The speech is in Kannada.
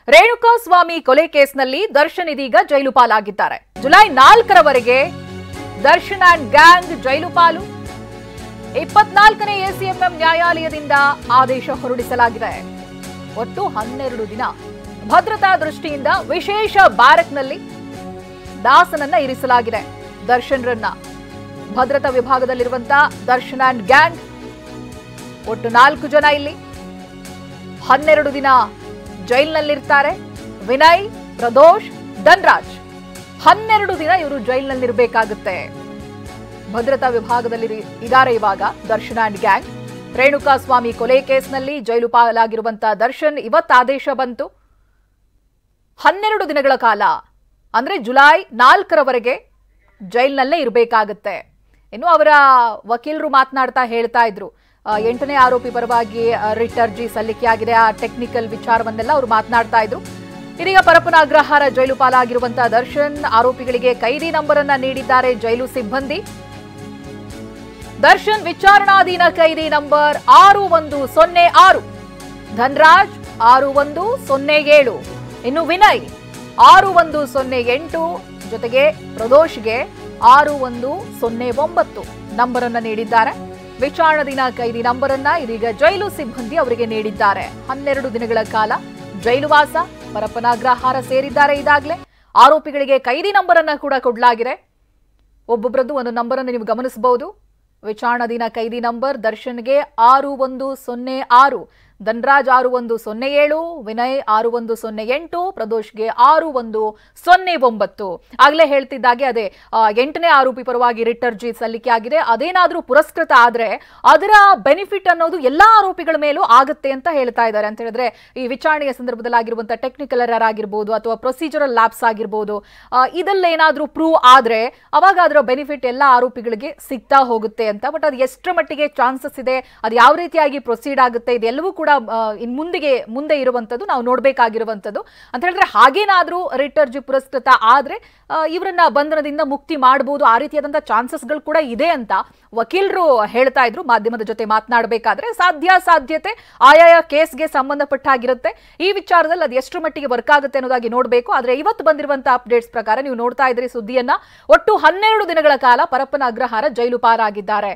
ರೇಣುಕಾಸ್ವಾಮಿ ಕೊಲೆ ಕೇಸ್ನಲ್ಲಿ ದರ್ಶನ್ ಇದೀಗ ಜೈಲು ಪಾಲಾಗಿದ್ದಾರೆ. ಜುಲೈ 4ರವರೆಗೆ ದರ್ಶನ್ ಅಂಡ್ ಗ್ಯಾಂಗ್ ಜೈಲು ಪಾಲು. 24ನೇ ಎಸಿಎಂಎಂ ನ್ಯಾಯಾಲಯದಿಂದ ಆದೇಶ ಹೊರಡಿಸಲಾಗಿದೆ. ಒಟ್ಟು 12 ದಿನ ಭದ್ರತಾ ದೃಷ್ಟಿಯಿಂದ ವಿಶೇಷ ಬ್ಯಾರಕ್ನಲ್ಲಿ ದಾಸನನ್ನ ಇರಿಸಲಾಗಿದೆ. ದರ್ಶನ್ರನ್ನ ಭದ್ರತಾ ವಿಭಾಗದಲ್ಲಿರುವಂತಹ ದರ್ಶನ್ ಅಂಡ್ ಗ್ಯಾಂಗ್ ಒಟ್ಟು 4 ಜನ ಇಲ್ಲಿ 12 ದಿನ ಜೈಲಿನಲ್ಲಿರ್ತಾರೆ. ವಿನಯ್, ಪ್ರದೋಷ್, ಧನ್ರಾಜ್ 12 ದಿನ ಇವರು ಜೈಲಿನಲ್ಲಿರಬೇಕಾಗುತ್ತೆ. ಭದ್ರತಾ ವಿಭಾಗದಲ್ಲಿ ಇದ್ದಾರೆ ಇವಾಗ ದರ್ಶನ್ ಅಂಡ್ ಗ್ಯಾಂಗ್. ರೇಣುಕಾಸ್ವಾಮಿ ಕೊಲೆ ಕೇಸ್ನಲ್ಲಿ ಜೈಲು ಪಾಲಾಗಿರುವಂತಹ ದರ್ಶನ್ ಇವತ್ತು ಆದೇಶ ಬಂತು. 12 ದಿನಗಳ ಕಾಲ ಅಂದ್ರೆ ಜುಲೈ 4ರವರೆಗೆ ಜೈಲಿನಲ್ಲೇ ಇರಬೇಕಾಗುತ್ತೆ. ಇನ್ನು ಅವರ ವಕೀಲರು ಮಾತನಾಡ್ತಾ ಹೇಳ್ತಾ ಇದ್ರು, 8ನೇ ಆರೋಪಿ ಪರವಾಗಿ ರಿಟ್ ಅರ್ಜಿ ಸಲ್ಲಿಕೆಯಾಗಿದೆ, ಆ ಟೆಕ್ನಿಕಲ್ ವಿಚಾರವನ್ನೆಲ್ಲ ಅವರು ಮಾತನಾಡ್ತಾ ಇದ್ರು. ಇದೀಗ ಪರಪ್ಪನ ಅಗ್ರಹಾರ ಜೈಲು ಪಾಲಾಗಿರುವಂತಹ ದರ್ಶನ್ ಆರೋಪಿಗಳಿಗೆ ಕೈದಿ ನಂಬರ್ ಅನ್ನ ನೀಡಿದ್ದಾರೆ ಜೈಲು ಸಿಬ್ಬಂದಿ. ದರ್ಶನ್ ವಿಚಾರಣಾಧೀನ ಕೈದಿ ನಂಬರ್ 6106, ಧನ್ರಾಜ್ 6107, ಇನ್ನು ವಿನಯ್ 6108, ಜೊತೆಗೆ ಪ್ರದೋಷ್ಗೆ 6109 ನಂಬರ್ ಅನ್ನ ನೀಡಿದ್ದಾರೆ. ವಿಚಾರಣಾಧೀನ ಕೈದಿ ನಂಬರ್ ಅನ್ನ ಇದೀಗ ಜೈಲು ಸಿಬ್ಬಂದಿ ಅವರಿಗೆ ನೀಡಿದ್ದಾರೆ. 12 ದಿನಗಳ ಕಾಲ ಜೈಲುವಾಸ. ಪರಪ್ಪನ ಅಗ್ರಹಾರ ಸೇರಿದ್ದಾರೆ. ಈಗಾಗಲೇ ಆರೋಪಿಗಳಿಗೆ ಕೈದಿ ನಂಬರ್ ಅನ್ನ ಕೂಡ ಕೊಡಲಾಗಿದೆ. ಒಬ್ಬೊಬ್ಬರದ್ದು ಒಂದು ನಂಬರ್ ಅನ್ನು ನೀವು ಗಮನಿಸಬಹುದು. ವಿಚಾರಣಾಧೀನ ಕೈದಿ ನಂಬರ್ ದರ್ಶನ್ಗೆ 6106, ಧನ್ರಾಜ್ 6107, ವಿನಯ್ 6108, ಪ್ರದೋಷ್ಗೆ 6109. ಆಗ್ಲೇ ಹೇಳ್ತಿದ್ದಾಗೆ ಅದೇ 8ನೇ ಆರೋಪಿ ಪರವಾಗಿ ರಿಟ್ ಅರ್ಜಿ ಸಲ್ಲಿಕೆ ಆಗಿದೆ. ಅದೇನಾದ್ರೂ ಪುರಸ್ಕೃತ ಆದ್ರೆ ಅದರ ಬೆನಿಫಿಟ್ ಅನ್ನೋದು ಎಲ್ಲಾ ಆರೋಪಿಗಳ ಮೇಲೂ ಆಗುತ್ತೆ ಅಂತ ಹೇಳ್ತಾ ಇದ್ದಾರೆ. ಅಂತ ಹೇಳಿದ್ರೆ ಈ ವಿಚಾರಣೆಯ ಸಂದರ್ಭದಲ್ಲಿ ಆಗಿರುವಂತಹ ಟೆಕ್ನಿಕಲ್ ಎರರ್ ಆಗಿರ್ಬೋದು ಅಥವಾ ಪ್ರೊಸೀಜರಲ್ ಲ್ಯಾಪ್ಸ್ ಆಗಿರ್ಬೋದು, ಇದಲ್ಲೇನಾದ್ರೂ ಪ್ರೂವ್ ಆದ್ರೆ ಅವಾಗ ಅದರ ಬೆನಿಫಿಟ್ ಎಲ್ಲಾ ಆರೋಪಿಗಳಿಗೆ ಸಿಗ್ತಾ ಹೋಗುತ್ತೆ ಅಂತ. ಬಟ್ ಅದು ಎಷ್ಟರ ಮಟ್ಟಿಗೆ ಚಾನ್ಸಸ್ ಇದೆ, ಅದು ಯಾವ ರೀತಿಯಾಗಿ ಪ್ರೊಸೀಡ್ ಆಗುತ್ತೆ, ಇದೆಲ್ಲವೂ ಕೂಡ ಮುಂದೆ ಇರುವಂತದ್ದು ನಾವು ನೋಡ್ಬೇಕಾಗಿರುವಂತದ್ದು. ಅಂತ ಹೇಳಿದ್ರೆ ಹಾಗೇನಾದ್ರೂ ರಿಟ್ ಅರ್ಜಿ ಪುರಸ್ಕೃತ ಆದ್ರೆ ಇವರನ್ನ ಬಂಧನದಿಂದ ಮುಕ್ತಿ ಮಾಡಬಹುದು, ಆ ರೀತಿಯಾದಂತಹ ಚಾನ್ಸಸ್ಗಳು ಕೂಡ ಇದೆ ಅಂತ ವಕೀಲರು ಹೇಳ್ತಾ ಇದ್ರು. ಮಾಧ್ಯಮದ ಜೊತೆ ಮಾತನಾಡಬೇಕಾದ್ರೆ ಸಾಧ್ಯತೆ ಆಯಾಯ ಕೇಸ್ಗೆ ಸಂಬಂಧಪಟ್ಟಾಗಿರುತ್ತೆ. ಈ ವಿಚಾರದಲ್ಲಿ ಅದು ಎಷ್ಟರ ಮಟ್ಟಿಗೆ ವರ್ಕ್ ಆಗುತ್ತೆ ಅನ್ನೋದಾಗಿ ನೋಡಬೇಕು. ಆದ್ರೆ ಇವತ್ತು ಬಂದಿರುವಂತಹ ಅಪ್ಡೇಟ್ಸ್ ಪ್ರಕಾರ ನೀವು ನೋಡ್ತಾ ಇದ್ರಿ ಸುದ್ದಿಯನ್ನ. ಒಟ್ಟು 12 ದಿನಗಳ ಕಾಲ ಪರಪ್ಪನ ಅಗ್ರಹಾರ ಜೈಲು ಪಾಲಾಗಿದ್ದಾರೆ.